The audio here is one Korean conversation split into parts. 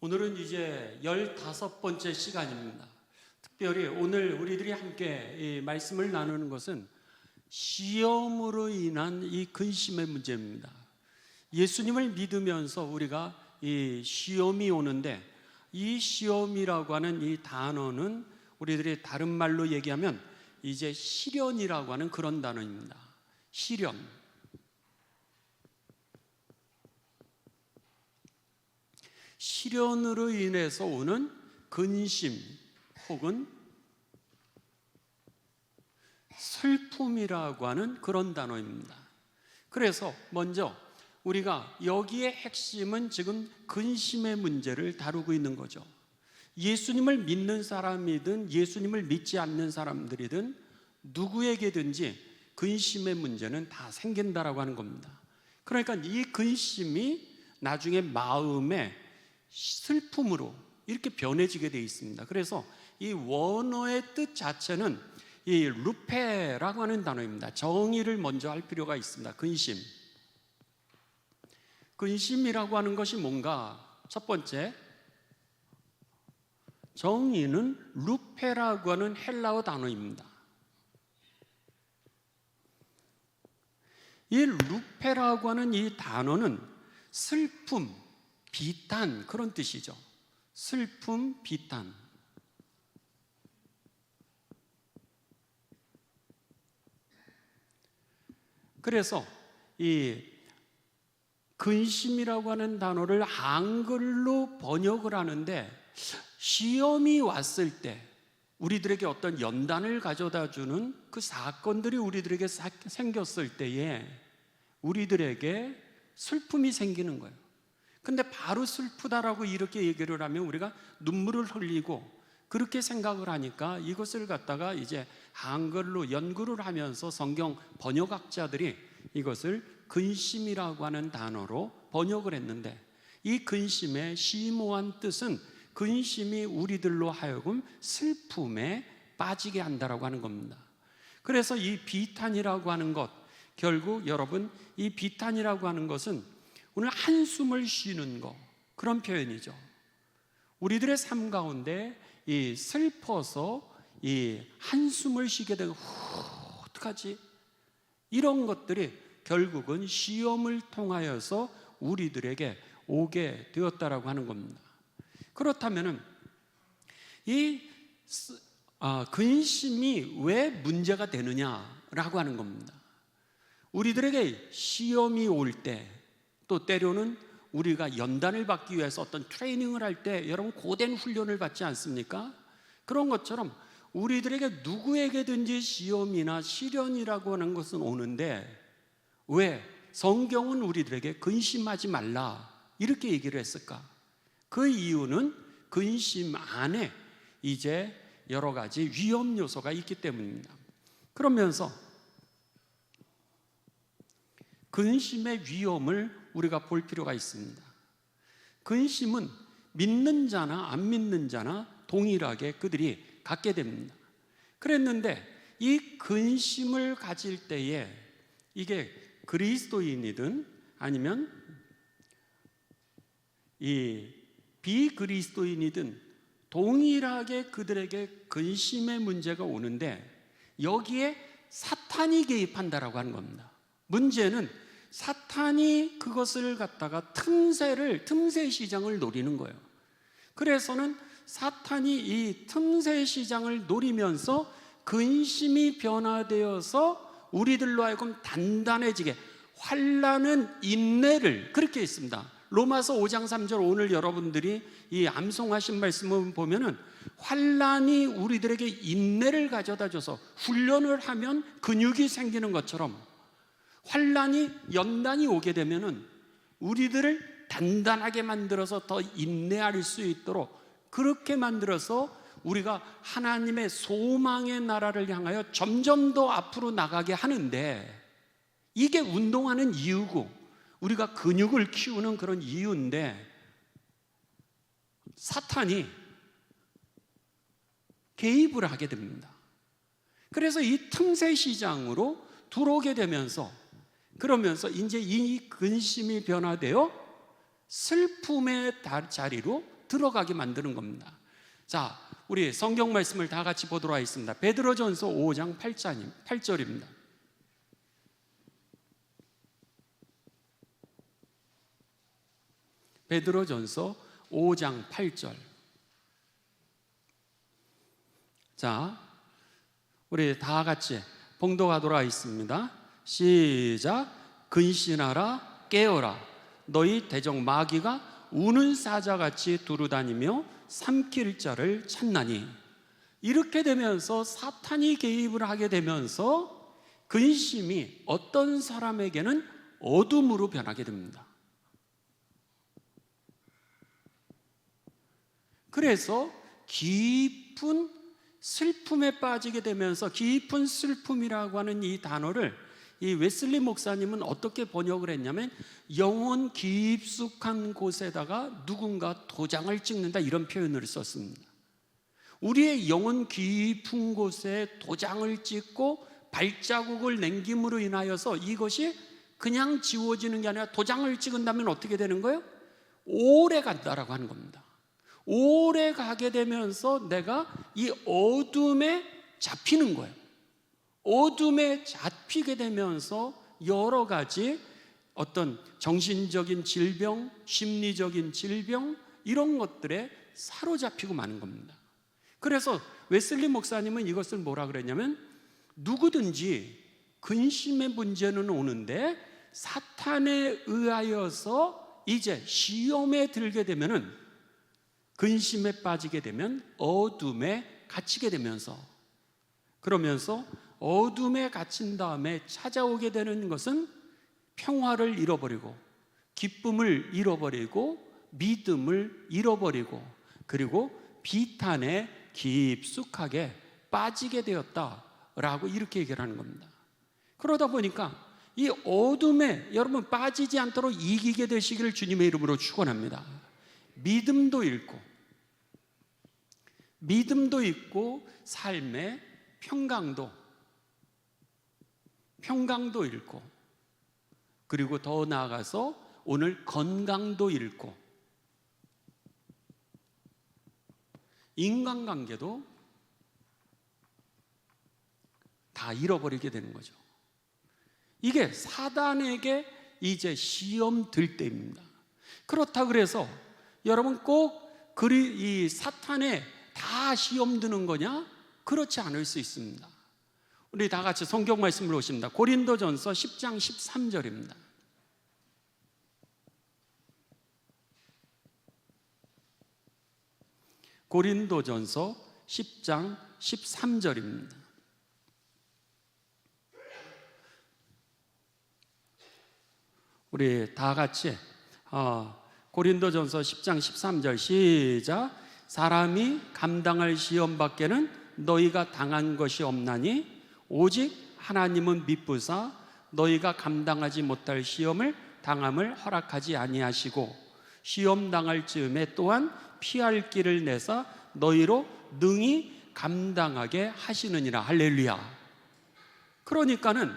오늘은 이제 15번째 시간입니다. 특별히 오늘 우리들이 함께 이 말씀을 나누는 것은 시험으로 인한 이 근심의 문제입니다. 예수님을 믿으면서 우리가 이 시험이 오는데, 이 시험이라고 하는 이 단어는 우리들이 다른 말로 얘기하면 이제 시련이라고 하는 그런 단어입니다. 시련. 시련으로 인해서 오는 근심 혹은 슬픔이라고 하는 그런 단어입니다. 그래서 먼저 우리가 여기에 핵심은 지금 근심의 문제를 다루고 있는 거죠. 예수님을 믿는 사람이든 예수님을 믿지 않는 사람들이든 누구에게든지 근심의 문제는 다 생긴다라고 하는 겁니다. 그러니까 이 근심이 나중에 마음에 슬픔으로 이렇게 변해지게 되어 있습니다. 그래서 이 원어의 뜻 자체는 이 루페라고 하는 단어입니다. 정의를 먼저 할 필요가 있습니다. 근심. 근심이라고 하는 것이 뭔가? 첫 번째, 정의는 루페라고 하는 헬라어 단어입니다. 이 루페라고 하는 이 단어는 슬픔, 비탄, 그런 뜻이죠. 슬픔, 비탄. 그래서 이 근심이라고 하는 단어를 한글로 번역을 하는데, 시험이 왔을 때 우리들에게 어떤 연단을 가져다 주는 그 사건들이 우리들에게 생겼을 때에 우리들에게 슬픔이 생기는 거예요. 근데 바로 슬프다라고 이렇게 얘기를 하면 우리가 눈물을 흘리고 그렇게 생각을 하니까 이것을 갖다가 이제 한글로 연구를 하면서 성경 번역학자들이 이것을 근심이라고 하는 단어로 번역을 했는데, 이 근심의 심오한 뜻은 근심이 우리들로 하여금 슬픔에 빠지게 한다라고 하는 겁니다. 그래서 이 비탄이라고 하는 것, 결국 여러분 이 비탄이라고 하는 것은 오늘 한숨을 쉬는 것, 그런 표현이죠. 우리들의 삶 가운데 이 슬퍼서 이 한숨을 쉬게 되고 어떡하지? 이런 것들이 결국은 시험을 통하여서 우리들에게 오게 되었다라고 하는 겁니다. 그렇다면은 이 근심이 왜 문제가 되느냐라고 하는 겁니다. 우리들에게 시험이 올 때, 또 때로는 우리가 연단을 받기 위해서 어떤 트레이닝을 할 때 여러분 고된 훈련을 받지 않습니까? 그런 것처럼 우리들에게 누구에게든지 시험이나 시련이라고 하는 것은 오는데, 왜 성경은 우리들에게 근심하지 말라 이렇게 얘기를 했을까? 그 이유는 근심 안에 이제 여러 가지 위험 요소가 있기 때문입니다. 그러면서 근심의 위험을 우리가 볼 필요가 있습니다. 근심은 믿는 자나 안 믿는 자나 동일하게 그들이 갖게 됩니다. 그랬는데 이 근심을 가질 때에 이게 그리스도인이든 아니면 이 비그리스도인이든 동일하게 그들에게 근심의 문제가 오는데, 여기에 사탄이 개입한다라고 하는 겁니다. 문제는 사탄이 그것을 갖다가 틈새 시장을 노리는 거예요. 그래서는 사탄이 이 틈새 시장을 노리면서 근심이 변화되어서 우리들로 하여금 단단해지게, 환난은 인내를, 그렇게 있습니다. 로마서 5장 3절 오늘 여러분들이 이 암송하신 말씀을 보면은 환난이 우리들에게 인내를 가져다 줘서 훈련을 하면 근육이 생기는 것처럼, 환난이 연단이 오게 되면은 우리들을 단단하게 만들어서 더 인내할 수 있도록 그렇게 만들어서 우리가 하나님의 소망의 나라를 향하여 점점 더 앞으로 나가게 하는데, 이게 운동하는 이유고 우리가 근육을 키우는 그런 이유인데, 사탄이 개입을 하게 됩니다. 그래서 이 틈새 시장으로 들어오게 되면서, 그러면서 이제 이 근심이 변화되어 슬픔의 자리로 들어가게 만드는 겁니다. 자, 우리 성경 말씀을 다 같이 보도록 하겠습니다. 베드로전서 5장 8절입니다. 베드로전서 5장 8절. 자, 우리 다 같이 봉독하도록 하겠습니다. 시작. 근신하라, 깨어라. 너희 대적 마귀가 우는 사자같이 두루다니며 삼킬 자를 찾나니. 이렇게 되면서 사탄이 개입을 하게 되면서 근심이 어떤 사람에게는 어둠으로 변하게 됩니다. 그래서 깊은 슬픔에 빠지게 되면서, 깊은 슬픔이라고 하는 이 단어를 이 웨슬리 목사님은 어떻게 번역을 했냐면, 영혼 깊숙한 곳에다가 누군가 도장을 찍는다, 이런 표현을 썼습니다. 우리의 영혼 깊은 곳에 도장을 찍고 발자국을 남김으로 인하여서 이것이 그냥 지워지는 게 아니라 도장을 찍은다면 어떻게 되는 거예요? 오래 간다라고 하는 겁니다. 오래 가게 되면서 내가 이 어둠에 잡히는 거예요. 어둠에 잡히게 되면서 여러 가지 어떤 정신적인 질병, 심리적인 질병, 이런 것들에 사로잡히고 마는 겁니다. 그래서 웨슬리 목사님은 이것을 뭐라 그랬냐면, 누구든지 근심의 문제는 오는데 사탄에 의하여서 이제 시험에 들게 되면은, 근심에 빠지게 되면 어둠에 갇히게 되면서, 그러면서 어둠에 갇힌 다음에 찾아오게 되는 것은 평화를 잃어버리고, 기쁨을 잃어버리고, 믿음을 잃어버리고, 그리고 비탄에 깊숙하게 빠지게 되었다라고 이렇게 얘기를 하는 겁니다. 그러다 보니까 이 어둠에 여러분 빠지지 않도록 이기게 되시기를 주님의 이름으로 축원합니다. 믿음도 있고 삶의 평강도 잃고, 그리고 더 나아가서 오늘 건강도 잃고, 인간관계도 다 잃어버리게 되는 거죠. 이게 사단에게 이제 시험 들 때입니다. 그렇다 그래서 여러분 꼭 이 사탄에 다 시험 드는 거냐? 그렇지 않을 수 있습니다. 우리 다 같이 성경 말씀을 보십니다. 고린도전서 10장 13절입니다. 고린도전서 10장 13절입니다. 우리 다 같이 고린도전서 10장 13절 시작. 사람이 감당할 시험 밖에는 너희가 당한 것이 없나니 오직 하나님은 미쁘사 너희가 감당하지 못할 시험을 당함을 허락하지 아니하시고 시험 당할 즈음에 또한 피할 길을 내사 너희로 능히 감당하게 하시느니라. 할렐루야. 그러니까는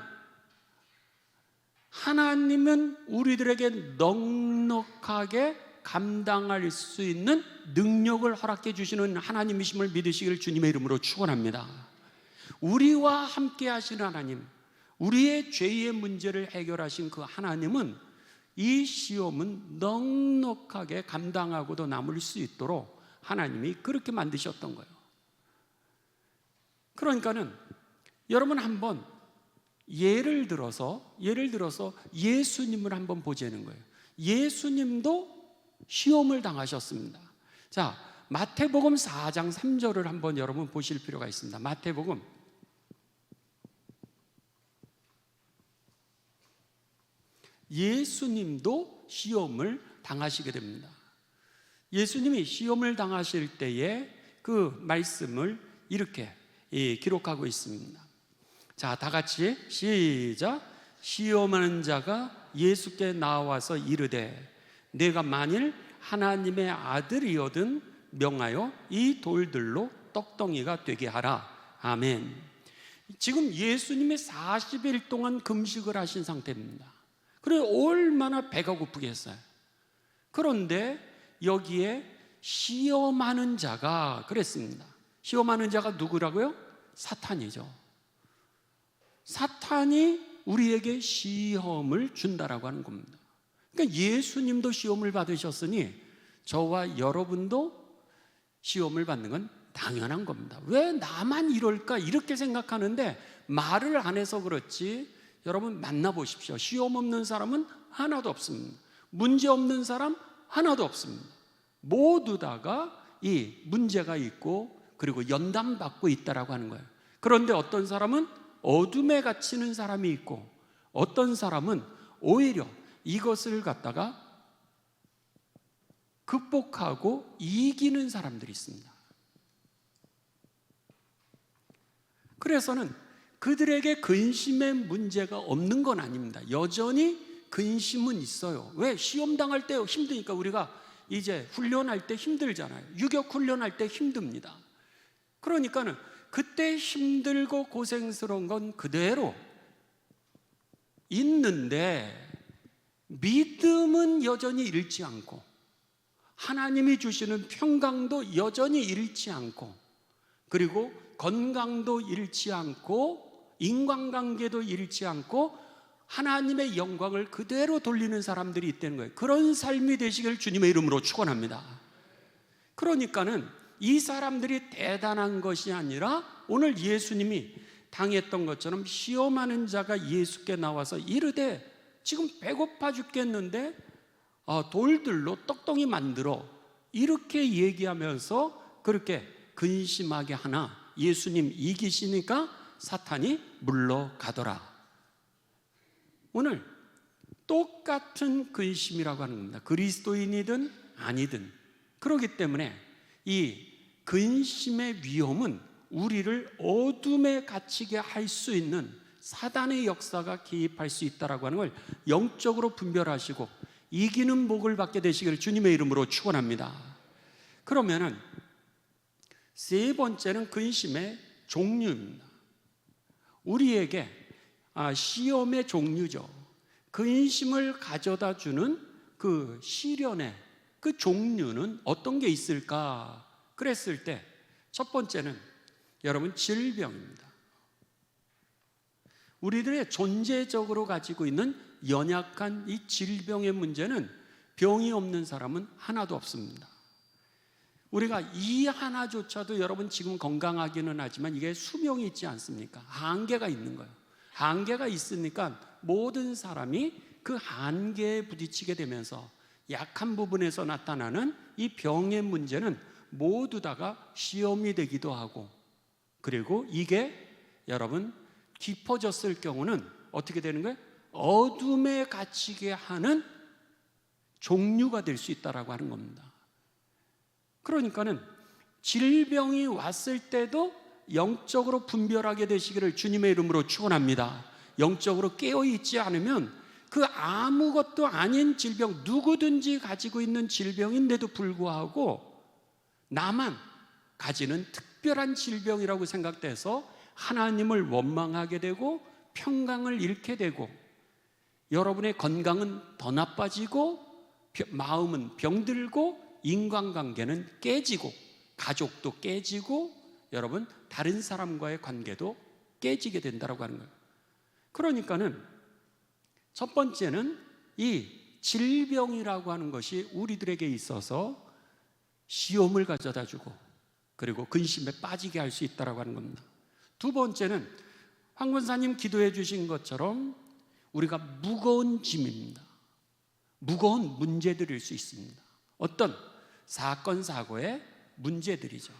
하나님은 우리들에게 넉넉하게 감당할 수 있는 능력을 허락해 주시는 하나님이심을 믿으시기를 주님의 이름으로 축원합니다. 우리와 함께 하시는 하나님, 우리의 죄의 문제를 해결하신 그 하나님은 이 시험은 넉넉하게 감당하고도 남을 수 있도록 하나님이 그렇게 만드셨던 거예요. 그러니까는 여러분 한번 예를 들어서 예수님을 한번 보자는 거예요. 예수님도 시험을 당하셨습니다. 자, 마태복음 4장 3절을 한번 여러분 보실 필요가 있습니다. 마태복음 예수님도 시험을 당하시게 됩니다. 예수님이 시험을 당하실 때에 그 말씀을 이렇게 기록하고 있습니다. 자, 다 같이 시작. 시험하는 자가 예수께 나와서 이르되 내가 만일 하나님의 아들이거든 명하여 이 돌들로 떡덩이가 되게 하라. 아멘. 지금 예수님이 40일 동안 금식을 하신 상태입니다. 그래 얼마나 배가 고프겠어요. 그런데 여기에 시험하는 자가 그랬습니다. 시험하는 자가 누구라고요? 사탄이죠. 사탄이 우리에게 시험을 준다라고 하는 겁니다. 그러니까 예수님도 시험을 받으셨으니 저와 여러분도 시험을 받는 건 당연한 겁니다. 왜 나만 이럴까 이렇게 생각하는데 말을 안 해서 그렇지, 여러분 만나보십시오. 시험 없는 사람은 하나도 없습니다. 문제 없는 사람 하나도 없습니다. 모두 다가 이 문제가 있고 그리고 연단받고 있다라고 하는 거예요. 그런데 어떤 사람은 어둠에 갇히는 사람이 있고 어떤 사람은 오히려 이것을 갖다가 극복하고 이기는 사람들이 있습니다. 그래서는 그들에게 근심의 문제가 없는 건 아닙니다. 여전히 근심은 있어요. 왜? 시험 당할 때 힘드니까. 우리가 이제 훈련할 때 힘들잖아요. 유격 훈련할 때 힘듭니다. 그러니까는 그때 힘들고 고생스러운 건 그대로 있는데 믿음은 여전히 잃지 않고 하나님이 주시는 평강도 여전히 잃지 않고 그리고 건강도 잃지 않고 인간관계도 잃지 않고 하나님의 영광을 그대로 돌리는 사람들이 있다는 거예요. 그런 삶이 되시길 주님의 이름으로 축원합니다. 그러니까는 이 사람들이 대단한 것이 아니라 오늘 예수님이 당했던 것처럼 시험하는 자가 예수께 나와서 이르되 지금 배고파 죽겠는데 돌들로 떡덩이 만들어 이렇게 얘기하면서 그렇게 근심하게 하나 예수님 이기시니까 사탄이 물러가더라. 오늘 똑같은 근심이라고 하는 겁니다. 그리스도인이든 아니든. 그렇기 때문에 이 근심의 위험은 우리를 어둠에 갇히게 할 수 있는 사단의 역사가 개입할 수 있다고 하는 걸 영적으로 분별하시고 이기는 복을 받게 되시기를 주님의 이름으로 축원합니다. 그러면은 세 번째는 근심의 종류입니다. 우리에게 시험의 종류죠. 근심을 가져다 주는 그 시련의 그 종류는 어떤 게 있을까? 그랬을 때 첫 번째는 여러분 질병입니다. 우리들의 존재적으로 가지고 있는 연약한 이 질병의 문제는 병이 없는 사람은 하나도 없습니다. 우리가 이 하나조차도 여러분 지금 건강하기는 하지만 이게 수명이 있지 않습니까? 한계가 있는 거예요. 한계가 있으니까 모든 사람이 그 한계에 부딪히게 되면서 약한 부분에서 나타나는 이 병의 문제는 모두 다가 시험이 되기도 하고 그리고 이게 여러분 깊어졌을 경우는 어떻게 되는 거예요? 어둠에 갇히게 하는 종류가 될 수 있다고 하는 겁니다. 그러니까는 질병이 왔을 때도 영적으로 분별하게 되시기를 주님의 이름으로 축원합니다. 영적으로 깨어있지 않으면 그 아무것도 아닌 질병, 누구든지 가지고 있는 질병인데도 불구하고 나만 가지는 특별한 질병이라고 생각돼서 하나님을 원망하게 되고 평강을 잃게 되고 여러분의 건강은 더 나빠지고 마음은 병들고 인간관계는 깨지고 가족도 깨지고 여러분 다른 사람과의 관계도 깨지게 된다고 하는 거예요. 그러니까는 첫 번째는 이 질병이라고 하는 것이 우리들에게 있어서 시험을 가져다 주고 그리고 근심에 빠지게 할 수 있다고 하는 겁니다. 두 번째는 황 권사님 기도해 주신 것처럼 우리가 무거운 짐입니다. 무거운 문제들일 수 있습니다. 어떤 사건 사고의 문제들이죠.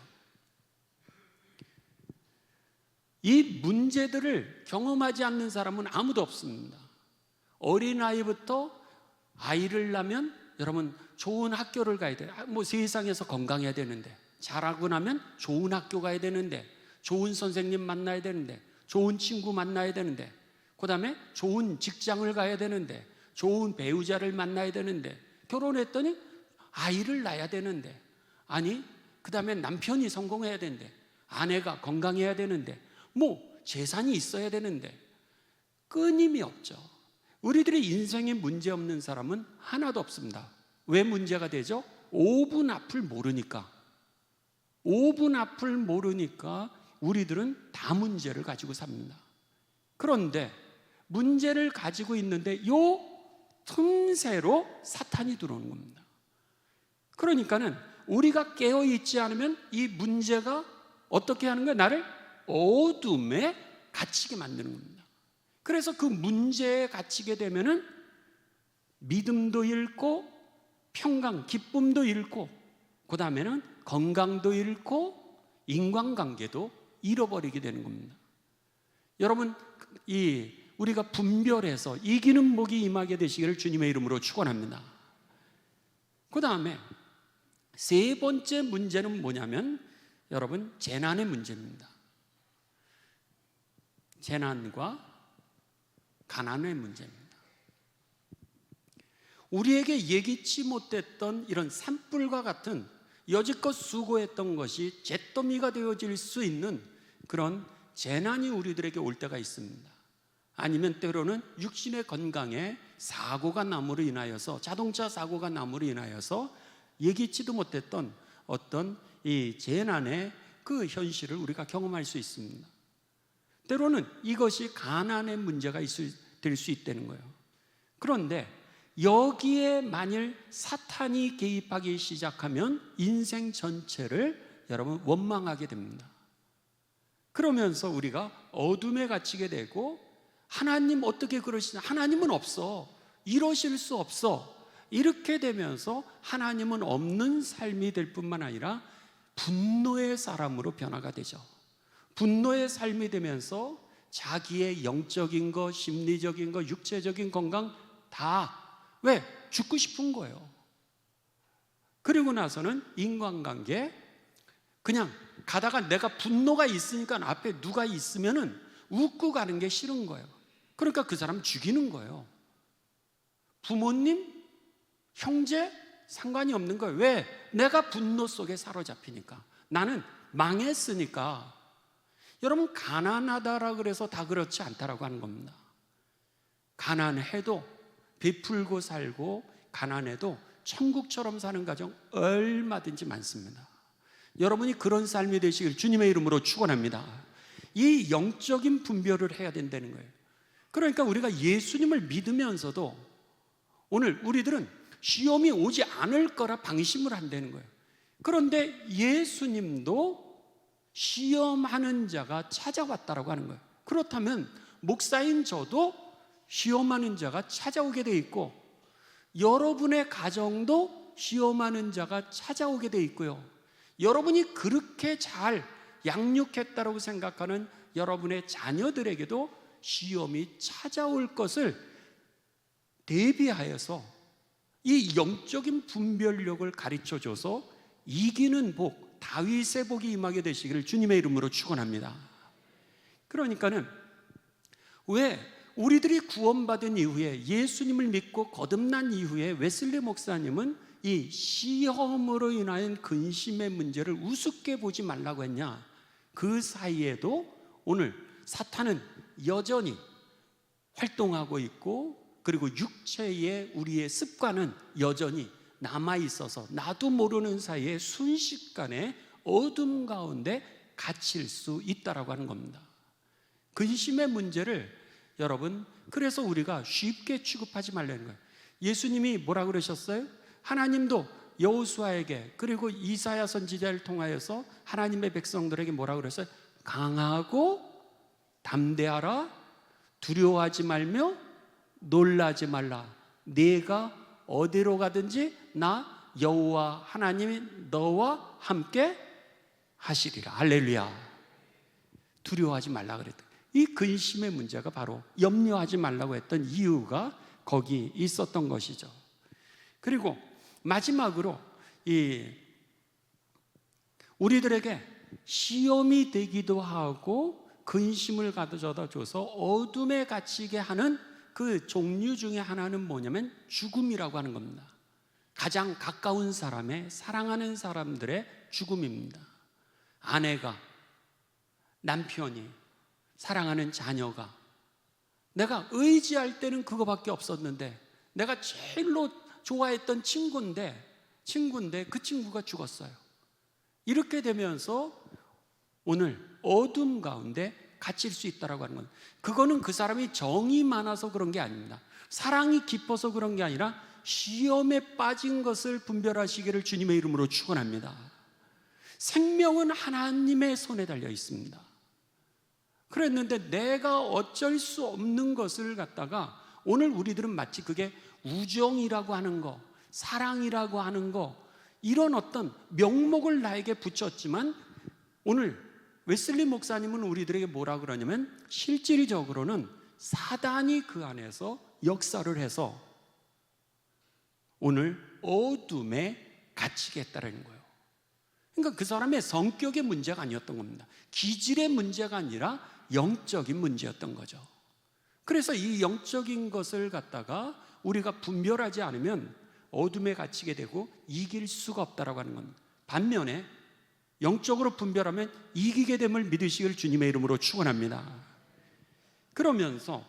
이 문제들을 경험하지 않는 사람은 아무도 없습니다. 어린아이부터 아이를 낳으면 여러분 좋은 학교를 가야 돼요. 세상에서 건강해야 되는데 자라고 나면 좋은 학교 가야 되는데 좋은 선생님 만나야 되는데 좋은 친구 만나야 되는데 그 다음에 좋은 직장을 가야 되는데 좋은 배우자를 만나야 되는데 결혼했더니 아이를 낳아야 되는데 아니 그 다음에 남편이 성공해야 되는데 아내가 건강해야 되는데 재산이 있어야 되는데 끊임이 없죠. 우리들의 인생에 문제 없는 사람은 하나도 없습니다. 왜 문제가 되죠? 5분 앞을 모르니까 5분 앞을 모르니까 우리들은 다 문제를 가지고 삽니다. 그런데 문제를 가지고 있는데 요 틈새로 사탄이 들어오는 겁니다. 그러니까는 우리가 깨어있지 않으면 이 문제가 어떻게 하는 거예요? 나를 어둠에 갇히게 만드는 겁니다. 그래서 그 문제에 갇히게 되면은 믿음도 잃고 평강, 기쁨도 잃고 그 다음에는 건강도 잃고 인간관계도 잃어버리게 되는 겁니다. 여러분, 우리가 분별해서 이기는 복이 임하게 되시기를 주님의 이름으로 축원합니다. 그 다음에 세 번째 문제는 뭐냐면 여러분, 재난의 문제입니다. 재난과 가난의 문제입니다. 우리에게 예기치 못했던 이런 산불과 같은 여지껏 수고했던 것이 잿더미가 되어질 수 있는 그런 재난이 우리들에게 올 때가 있습니다. 아니면 때로는 육신의 건강에 사고가 남으로 인하여서, 자동차 사고가 남으로 인하여서 예기치도 못했던 어떤 이 재난의 그 현실을 우리가 경험할 수 있습니다. 때로는 이것이 가난의 문제가 될 수 있다는 거예요. 그런데 여기에 만일 사탄이 개입하기 시작하면 인생 전체를 여러분 원망하게 됩니다. 그러면서 우리가 어둠에 갇히게 되고, 하나님 어떻게 그러시냐, 하나님은 없어, 이러실 수 없어, 이렇게 되면서 하나님은 없는 삶이 될 뿐만 아니라 분노의 사람으로 변화가 되죠. 분노의 삶이 되면서 자기의 영적인 것, 심리적인 것, 육체적인 건강 다 왜? 죽고 싶은 거예요. 그리고 나서는 인간관계, 그냥 가다가 내가 분노가 있으니까 앞에 누가 있으면은 웃고 가는 게 싫은 거예요. 그러니까 그 사람 죽이는 거예요. 부모님, 형제 상관이 없는 거예요. 왜? 내가 분노 속에 사로잡히니까, 나는 망했으니까. 여러분, 가난하다라 그래서 다 그렇지 않다라고 하는 겁니다. 가난해도 베풀고 살고, 가난해도 천국처럼 사는 가정 얼마든지 많습니다. 여러분이 그런 삶이 되시길 주님의 이름으로 축원합니다. 이 영적인 분별을 해야 된다는 거예요. 그러니까 우리가 예수님을 믿으면서도 오늘 우리들은 시험이 오지 않을 거라 방심을 한다는 거예요. 그런데 예수님도 시험하는 자가 찾아왔다라고 하는 거예요. 그렇다면 목사인 저도 시험하는 자가 찾아오게 돼 있고, 여러분의 가정도 시험하는 자가 찾아오게 돼 있고요, 여러분이 그렇게 잘 양육했다고 생각하는 여러분의 자녀들에게도 시험이 찾아올 것을 대비하여서 이 영적인 분별력을 가르쳐줘서 이기는 복, 다윗의 복이 임하게 되시기를 주님의 이름으로 축원합니다. 그러니까는 왜 우리들이 구원받은 이후에, 예수님을 믿고 거듭난 이후에 웨슬리 목사님은 이 시험으로 인한 근심의 문제를 우습게 보지 말라고 했냐? 그 사이에도 오늘 사탄은 여전히 활동하고 있고, 그리고 육체의 우리의 습관은 여전히 남아있어서 나도 모르는 사이에 순식간에 어둠 가운데 갇힐 수 있다라고 하는 겁니다. 근심의 문제를 여러분, 그래서 우리가 쉽게 취급하지 말라는 거예요. 예수님이 뭐라 그러셨어요? 하나님도 여호수아에게, 그리고 이사야 선지자를 통하여서 하나님의 백성들에게 뭐라 그랬어요? 강하고 담대하라, 두려워하지 말며 놀라지 말라. 네가 어디로 가든지 나 여호와 하나님이 너와 함께 하시리라. 할렐루야. 두려워하지 말라 그랬다. 이 근심의 문제가 바로 염려하지 말라고 했던 이유가 거기 있었던 것이죠. 그리고 마지막으로 우리들에게 시험이 되기도 하고 근심을 가져다 줘서 어둠에 갇히게 하는 그 종류 중에 하나는 뭐냐면 죽음이라고 하는 겁니다. 가장 가까운 사람의, 사랑하는 사람들의 죽음입니다. 아내가, 남편이, 사랑하는 자녀가, 내가 의지할 때는 그거밖에 없었는데, 내가 제일로 좋아했던 친구인데 친구인데 그 친구가 죽었어요. 이렇게 되면서 오늘 어둠 가운데 갇힐 수 있다라고 하는 건, 그거는 그 사람이 정이 많아서 그런 게 아닙니다. 사랑이 깊어서 그런 게 아니라 시험에 빠진 것을 분별하시기를 주님의 이름으로 축원합니다. 생명은 하나님의 손에 달려 있습니다. 그랬는데 내가 어쩔 수 없는 것을 갖다가 오늘 우리들은 마치 그게 우정이라고 하는 거, 사랑이라고 하는 거, 이런 어떤 명목을 나에게 붙였지만, 오늘 웨슬리 목사님은 우리들에게 뭐라 그러냐면, 실질적으로는 사단이 그 안에서 역사를 해서 오늘 어둠에 갇히게 했다는 거예요. 그러니까 그 사람의 성격의 문제가 아니었던 겁니다. 기질의 문제가 아니라 영적인 문제였던 거죠. 그래서 이 영적인 것을 갖다가 우리가 분별하지 않으면 어둠에 갇히게 되고 이길 수가 없다라고 하는 겁니다. 반면에 영적으로 분별하면 이기게 됨을 믿으시길 주님의 이름으로 축원합니다. 그러면서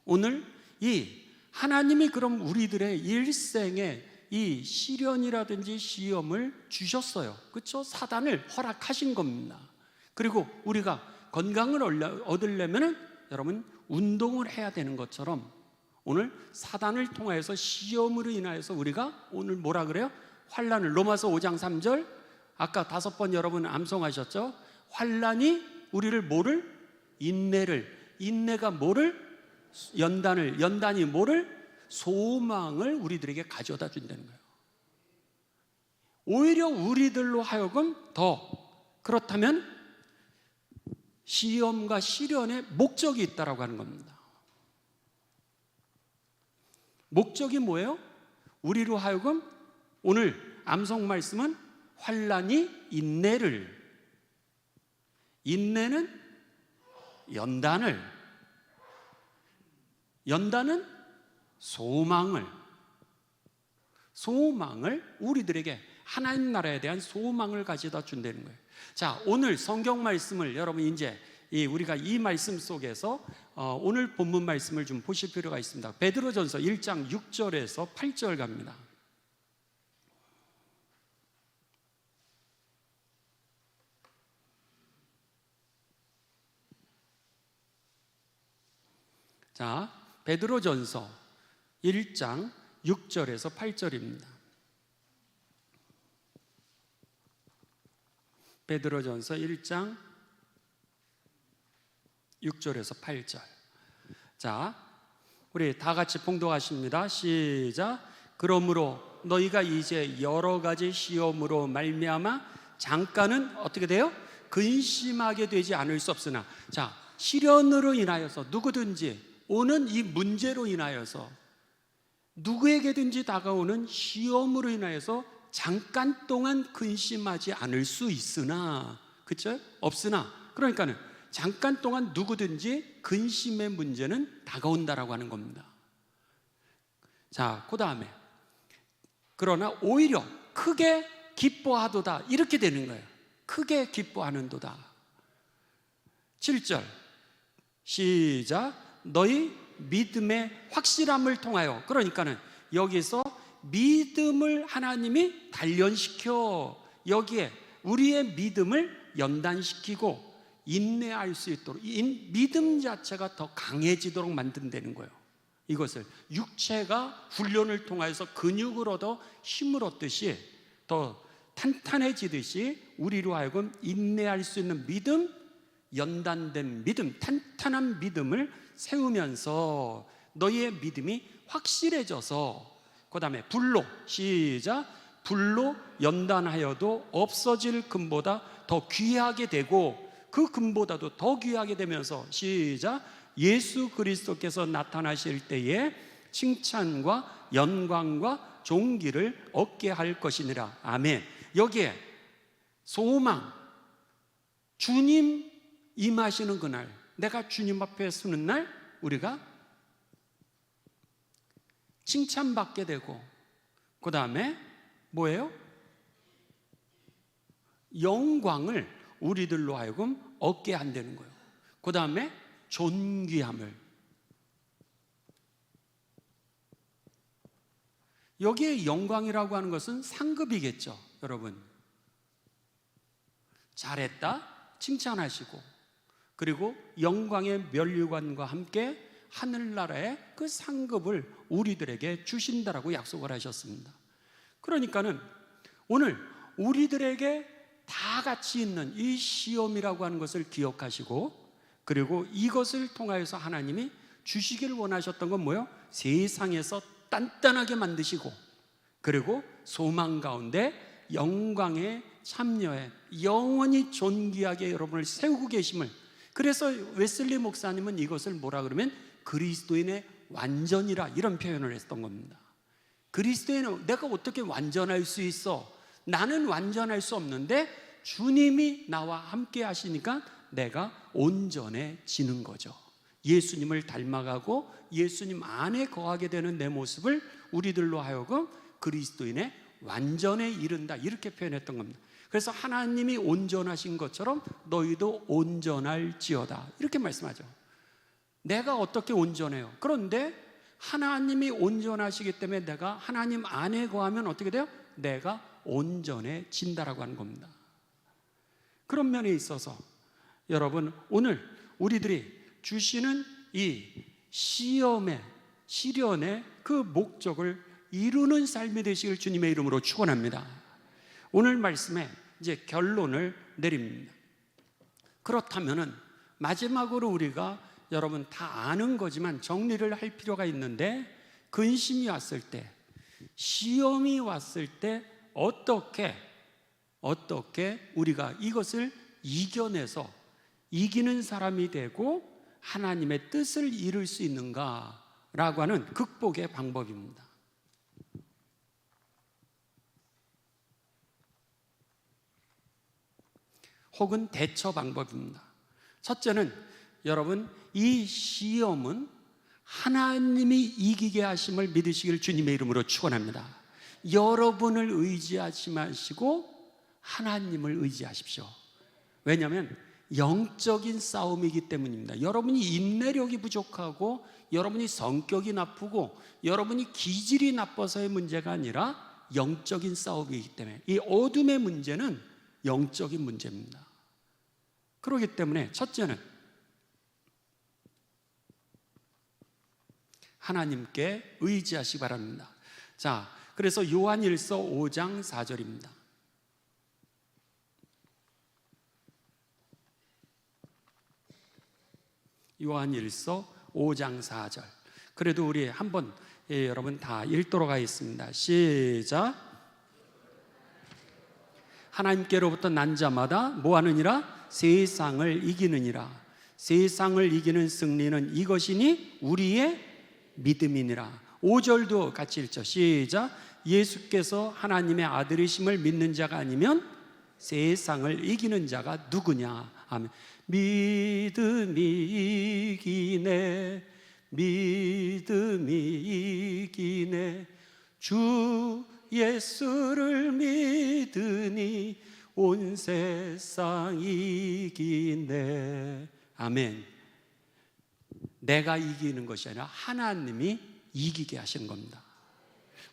오늘 이 하나님이 그럼 우리들의 일생에 이 시련이라든지 시험을 주셨어요. 그렇죠? 사단을 허락하신 겁니다. 그리고 우리가 건강을 얻으려면 여러분 운동을 해야 되는 것처럼 오늘 사단을 통하여서 시험으로 인하여서 우리가 오늘 뭐라 그래요? 환난을, 로마서 5장 3절 아까 5번 여러분 암송하셨죠? 환난이 우리를 뭐를? 인내를, 인내가 뭐를? 연단을, 연단이 뭐를? 소망을 우리들에게 가져다 준다는 거예요. 오히려 우리들로 하여금 더, 그렇다면 시험과 시련에 목적이 있다라고 하는 겁니다. 목적이 뭐예요? 우리로 하여금 오늘 암송 말씀은 환난이 인내를, 인내는 연단을, 연단은 소망을, 소망을 우리들에게 하나님 나라에 대한 소망을 가져다 준다는 거예요. 자, 오늘 성경 말씀을 여러분 이제 우리가 이 말씀 속에서 오늘 본문 말씀을 좀 보실 필요가 있습니다. 베드로전서 1장 6절에서 8절 갑니다. 자, 베드로전서 1장 6절에서 8절입니다. 베드로전서 1장 6절에서 8절. 자, 우리 다 같이 봉독하십니다. 시작. 그러므로 너희가 이제 여러 가지 시험으로 말미암아 잠깐은 어떻게 돼요? 근심하게 되지 않을 수 없으나. 자, 시련으로 인하여서 누구든지 오는 이 문제로 인하여서 누구에게든지 다가오는 시험으로 인하여서 잠깐 동안 근심하지 않을 수 있으나, 그렇죠? 없으나, 그러니까는 잠깐 동안 누구든지 근심의 문제는 다가온다라고 하는 겁니다. 자, 그 다음에 그러나 오히려 크게 기뻐하도다, 이렇게 되는 거예요. 크게 기뻐하는도다. 7절 시작. 너희 믿음의 확실함을 통하여, 그러니까는 여기서 믿음을 하나님이 단련시켜 여기에 우리의 믿음을 연단시키고 인내할 수 있도록, 믿음 자체가 더 강해지도록 만든다는 거예요. 이것을 육체가 훈련을 통해서 근육을 얻어 힘을 얻듯이 더 탄탄해지듯이 우리로 하여금 인내할 수 있는 믿음, 연단된 믿음, 탄탄한 믿음을 세우면서 너희의 믿음이 확실해져서, 그 다음에 불로, 시작. 불로 연단하여도 없어질 금보다 더 귀하게 되고 그 금보다도 더 귀하게 되면서, 시작. 예수 그리스도께서 나타나실 때에 칭찬과 영광과 존귀를 얻게 할 것이니라. 아멘. 여기에 소망, 주님 임하시는 그날, 내가 주님 앞에 서는 날 우리가 칭찬받게 되고, 그 다음에 뭐예요? 영광을 우리들로 하여금 얻게 한다는 거예요. 그 다음에 존귀함을, 여기에 영광이라고 하는 것은 상급이겠죠, 여러분. 잘했다 칭찬하시고, 그리고 영광의 면류관과 함께 하늘나라의 그 상급을 우리들에게 주신다라고 약속을 하셨습니다. 그러니까는 오늘 우리들에게 다 같이 있는 이 시험이라고 하는 것을 기억하시고, 그리고 이것을 통하여서 하나님이 주시기를 원하셨던 건 뭐예요? 세상에서 단단하게 만드시고, 그리고 소망 가운데 영광에 참여해 영원히 존귀하게 여러분을 세우고 계심을, 그래서 웨슬리 목사님은 이것을 뭐라 그러면 그리스도인의 완전이라 이런 표현을 했던 겁니다. 그리스도인은 내가 어떻게 완전할 수 있어? 나는 완전할 수 없는데 주님이 나와 함께 하시니까 내가 온전해지는 거죠. 예수님을 닮아가고 예수님 안에 거하게 되는 내 모습을 우리들로 하여금 그리스도인의 완전에 이른다, 이렇게 표현했던 겁니다. 그래서 하나님이 온전하신 것처럼 너희도 온전할지어다, 이렇게 말씀하죠. 내가 어떻게 온전해요? 그런데 하나님이 온전하시기 때문에 내가 하나님 안에 거하면 어떻게 돼요? 내가 온전해진다라고 하는 겁니다. 그런 면에 있어서 여러분, 오늘 우리들이 주시는 이 시험의, 시련의 그 목적을 이루는 삶이 되시길 주님의 이름으로 축원합니다. 오늘 말씀에 이제 결론을 내립니다. 그렇다면은 마지막으로 우리가 여러분 다 아는 거지만 정리를 할 필요가 있는데, 근심이 왔을 때, 시험이 왔을 때 어떻게 우리가 이것을 이겨내서 이기는 사람이 되고 하나님의 뜻을 이룰 수 있는가라고 하는 극복의 방법입니다. 혹은 대처 방법입니다. 첫째는 여러분, 이 시험은 하나님이 이기게 하심을 믿으시길 주님의 이름으로 축원합니다. 여러분을 의지하지 마시고 하나님을 의지하십시오. 왜냐하면 영적인 싸움이기 때문입니다. 여러분이 인내력이 부족하고 여러분이 성격이 나쁘고 여러분이 기질이 나빠서의 문제가 아니라 영적인 싸움이기 때문에, 이 어둠의 문제는 영적인 문제입니다. 그렇기 때문에 첫째는 하나님께 의지하시기 바랍니다. 자, 그래서 요한일서 5장 4절입니다. 요한일서 5장 4절. 그래도 우리 한번 여러분 다 읽도록 하겠습니다. 시작. 하나님께로부터 난 자마다 뭐하느니라? 세상을 이기느니라. 세상을 이기는 승리는 이것이니 우리의 믿음이니라. 5절도 같이 읽죠. 시작. 예수께서 하나님의 아들이심을 믿는 자가 아니면 세상을 이기는 자가 누구냐? 아멘. 믿음이 이기네, 믿음이 이기네, 주 예수를 믿으니 온 세상 이기네. 아멘. 내가 이기는 것이 아니라 하나님이 이기게 하시는 겁니다.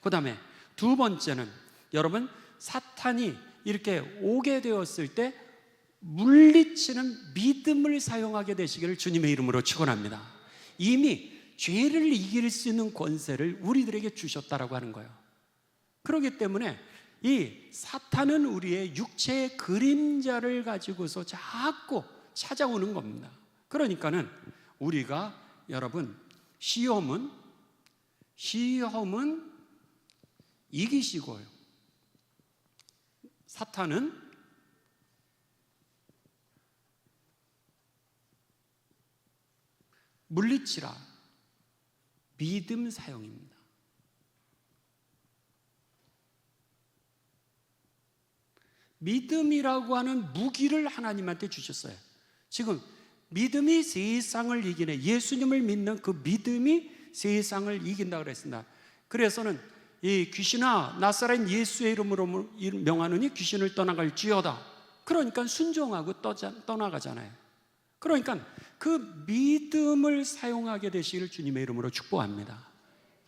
그 다음에 두 번째는 여러분, 사탄이 이렇게 오게 되었을 때 물리치는 믿음을 사용하게 되시기를 주님의 이름으로 축원합니다. 이미 죄를 이길 수 있는 권세를 우리들에게 주셨다라고 하는 거예요. 그렇기 때문에 이 사탄은 우리의 육체의 그림자를 가지고서 자꾸 찾아오는 겁니다. 그러니까는 우리가 여러분, 시험은 이기시고요, 사탄은 물리치라. 믿음 사용입니다. 믿음이라고 하는 무기를 하나님한테 주셨어요. 지금 믿음이 세상을 이기네, 예수님을 믿는 그 믿음이 세상을 이긴다 그랬습니다. 그래서는 이 귀신아 나사렛 예수의 이름으로 명하느니 귀신을 떠나갈지어다. 그러니까 순종하고 떠나가잖아요. 그러니까 그 믿음을 사용하게 되시기를 주님의 이름으로 축복합니다.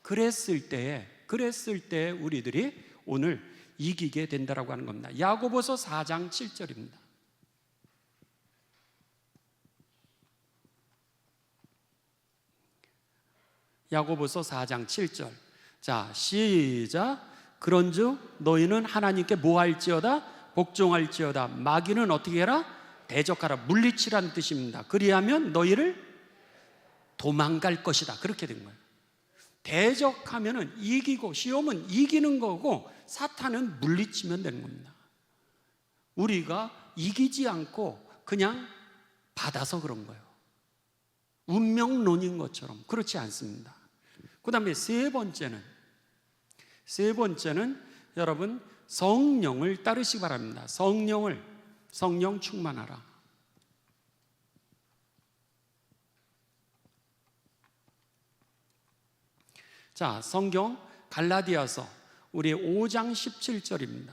그랬을 때에 그랬을 때 우리들이 오늘 이기게 된다라고 하는 겁니다. 야고보서 4장 7절입니다. 야고보서 4장 7절. 자, 시작. 그런즉 너희는 하나님께 뭐할지어다? 복종할지어다. 마귀는 어떻게 해라? 대적하라. 물리치라는 뜻입니다. 그리하면 너희를 도망갈 것이다. 그렇게 된 거예요. 대적하면은 이기고, 시험은 이기는 거고 사탄은 물리치면 되는 겁니다. 우리가 이기지 않고 그냥 받아서 그런 거예요. 운명론인 것처럼. 그렇지 않습니다. 그 다음에 세 번째는 여러분 성령을 따르시기 바랍니다. 성령 충만하라. 자, 성경 갈라디아서 우리 5장 17절입니다.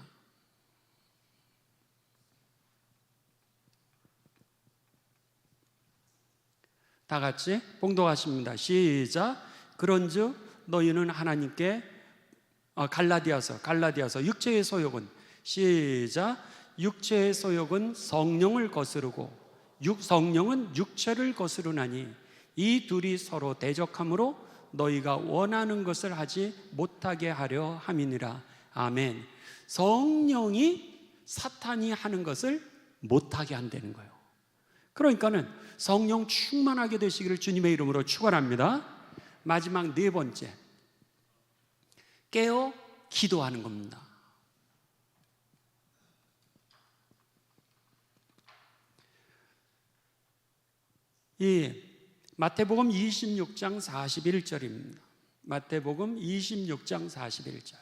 다 같이 봉독하십니다. 시작. 그런즉 너희는 하나님께 갈라디아서 육체의 소욕은 시작. 육체의 소욕은 성령을 거스르고 성령은 육체를 거스르나니 이 둘이 서로 대적함으로 너희가 원하는 것을 하지 못하게 하려 함이니라. 아멘. 성령이 사탄이 하는 것을 못하게 한다는 거예요. 그러니까는 성령 충만하게 되시기를 주님의 이름으로 축원합니다. 마지막 네 번째, 깨어 기도하는 겁니다. 이 마태복음 26장 41절입니다. 마태복음 26장 41절.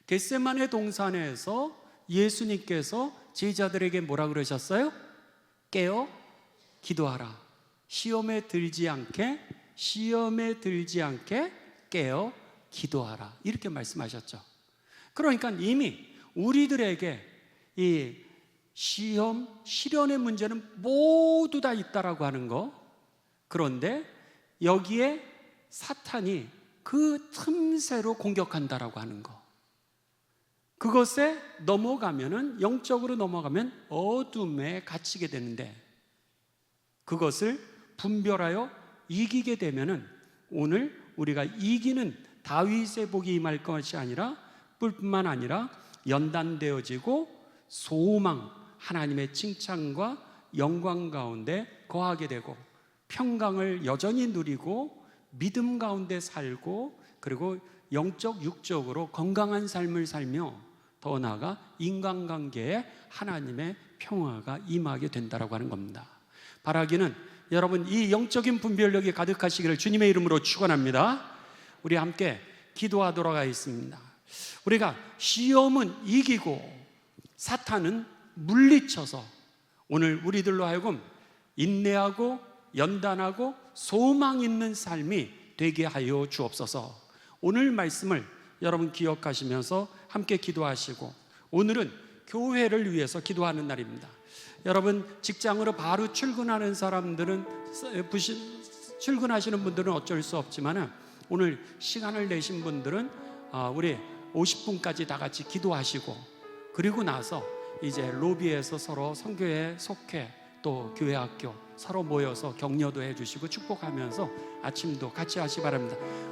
겟세마네 동산에서 예수님께서 제자들에게 뭐라 그러셨어요? 깨어 기도하라. 시험에 들지 않게 깨어 기도하라. 이렇게 말씀하셨죠. 그러니까 이미 우리들에게 이 시험, 시련의 문제는 모두 다 있다라고 하는 거. 그런데 여기에 사탄이 그 틈새로 공격한다라고 하는 거. 그것에 넘어가면은, 영적으로 넘어가면 어둠에 갇히게 되는데, 그것을 분별하여 이기게 되면은 오늘 우리가 이기는 다윗의 복이 임할 것이 아니라 뿐만 아니라 연단되어지고 소망, 하나님의 칭찬과 영광 가운데 거하게 되고 평강을 여전히 누리고 믿음 가운데 살고 그리고 영적 육적으로 건강한 삶을 살며 더 나아가 인간관계에 하나님의 평화가 임하게 된다라고 하는 겁니다. 바라기는 여러분 이 영적인 분별력이 가득하시기를 주님의 이름으로 축원합니다. 우리 함께 기도하도록 하겠습니다. 우리가 시험은 이기고 사탄은 물리쳐서 오늘 우리들로 하여금 인내하고 연단하고 소망 있는 삶이 되게 하여 주옵소서. 오늘 말씀을 여러분 기억하시면서 함께 기도하시고, 오늘은 교회를 위해서 기도하는 날입니다. 여러분 직장으로 바로 출근하는 사람들은, 출근하시는 분들은 어쩔 수 없지만 오늘 시간을 내신 분들은 우리 50분까지 다 같이 기도하시고, 그리고 나서 이제 로비에서 서로 선교회 속회 또 교회 학교 서로 모여서 격려도 해주시고 축복하면서 아침도 같이 하시기 바랍니다.